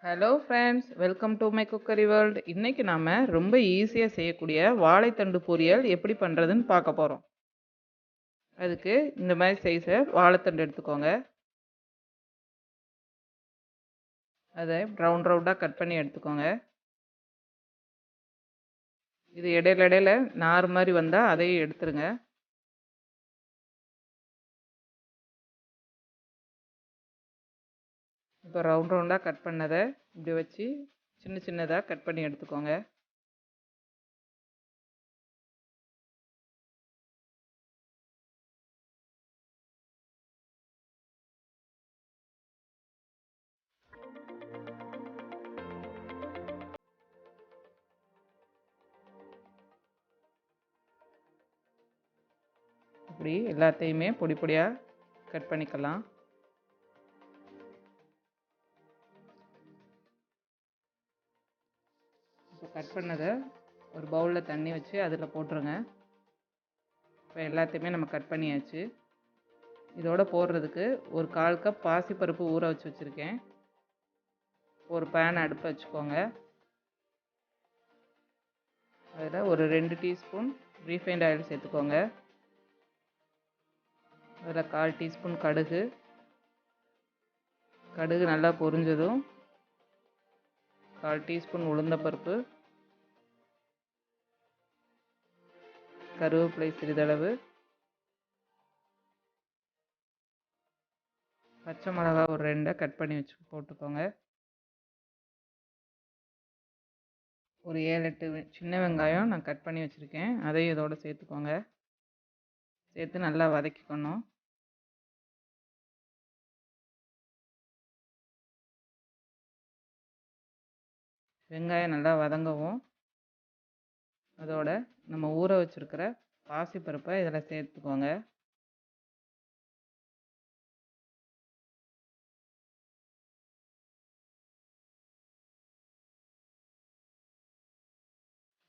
Hello friends, welcome to my cookery world. இன்னைக்கு நாம ரொம்ப ஈஸியாக செய்யக்கூடிய வாழைத்தண்டு பொரியல் எப்படி பண்ணுறதுன்னு பார்க்க போகிறோம். அதுக்கு இந்த மாதிரி சைஸை வாழைத்தண்டு எடுத்துக்கோங்க. அதை ரவுண்ட் ரவுண்டாக கட் பண்ணி எடுத்துக்கோங்க. இது இடையில நார் மாதிரி வந்தால் அதையும் எடுத்துருங்க. இப்போ ரவுண்ட் ரவுண்டாக கட் பண்ணதை இப்படி வச்சு சின்ன சின்னதாக கட் பண்ணி எடுத்துக்கோங்க. இப்படி எல்லாத்தையுமே பொடி பொடியாக கட் பண்ணிக்கலாம். இப்போ கட் பண்ணதை ஒரு பவுலில் தண்ணி வச்சு அதில் போட்டுருங்க. இப்போ எல்லாத்தையுமே நம்ம கட் பண்ணியாச்சு. இதோட போடுறதுக்கு ஒரு 1/4 கப் பாசிப்பருப்பு ஊற வச்சு வச்சுருக்கேன். ஒரு பேன் அடுப்பு வச்சுக்கோங்க. அதில் ஒரு 2 டீஸ்பூன் ரீஃபைண்ட் ஆயில் சேர்த்துக்கோங்க. அதில் 1/4 டீஸ்பூன் கடுகு. கடுகு நல்லா பொரிஞ்சதும் 1/4 டீஸ்பூன் உளுந்தப்பருப்பு, கருவேப்பிலை சிறிதளவு, பச்சை மிளகா ஒரு 2 கட் பண்ணி வச்சு போட்டுக்கோங்க. ஒரு 7-8 சின்ன வெங்காயம் நான் கட் பண்ணி வச்சுருக்கேன், அதையும் இதோடு சேர்த்துக்கோங்க. சேர்த்து நல்லா வதக்கிக்கணும். வெங்காயம் நல்லா வதங்கவும் அதோட நம்ம ஊற வச்சுருக்கிற பாசிப்பருப்பை இதில் சேர்த்துக்கோங்க.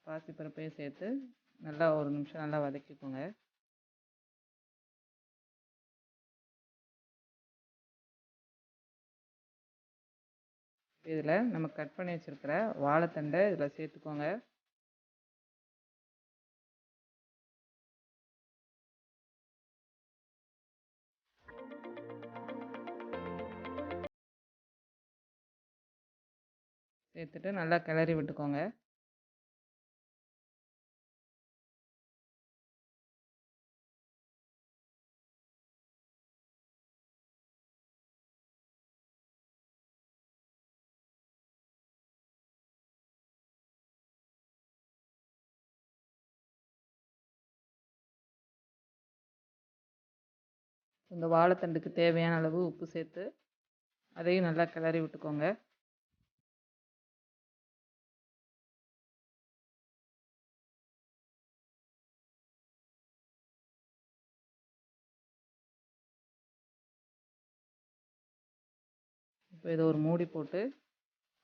பாசிப்பருப்பையும் சேர்த்து நல்லா ஒரு நிமிஷம் நல்லா வதக்கிக்கோங்க. இதில் நம்ம கட் பண்ணி வச்சுருக்கிற வாழைத்தண்டை இதில் சேர்த்துக்கோங்க. சேர்த்துட்டு நல்லா கிளறி விட்டுக்கோங்க. இந்த வாழைத்தண்டுக்கு தேவையான அளவு உப்பு சேர்த்து அதையும் நல்லா கிளறி விட்டுக்கோங்க. இப்போ இதை ஒரு மூடி போட்டு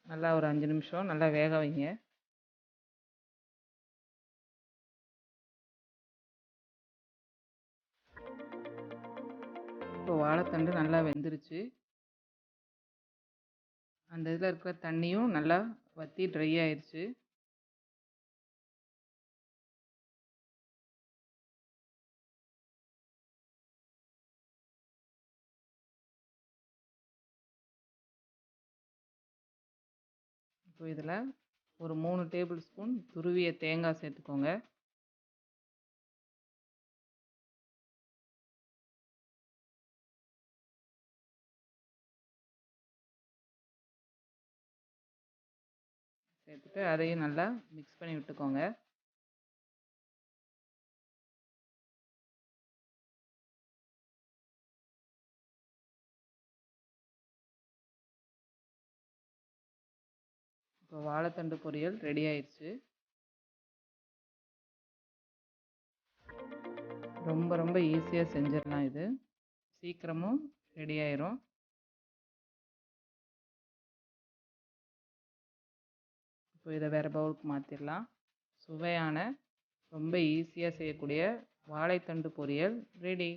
நல்லா ஒரு 5 நிமிஷம் நல்லா வேக வைங்க. இப்போ வாழைத்தண்டு நல்லா வெந்துருச்சு. அந்த இதில் இருக்கிற தண்ணியும் நல்லா வற்றி ட்ரை ஆயிடுச்சு. இப்போ இதில் ஒரு 3 டேபிள் ஸ்பூன் துருவிய தேங்காய் சேர்த்துக்கோங்க. சேர்த்துட்டு அதையும் நல்லா மிக்ஸ் பண்ணி விட்டுக்கோங்க. இப்போ வாழைத்தண்டு பொரியல் ரெடி ஆயிடுச்சு. ரொம்ப ரொம்ப ஈஸியாக செஞ்சிடலாம். இது சீக்கிரமும் ரெடி ஆயிரும். இப்போ இதை வேறு பவுலுக்கு மாற்றிடலாம். சுவையான ரொம்ப ஈஸியாக செய்யக்கூடிய வாழைத்தண்டு பொரியல் ரெடி.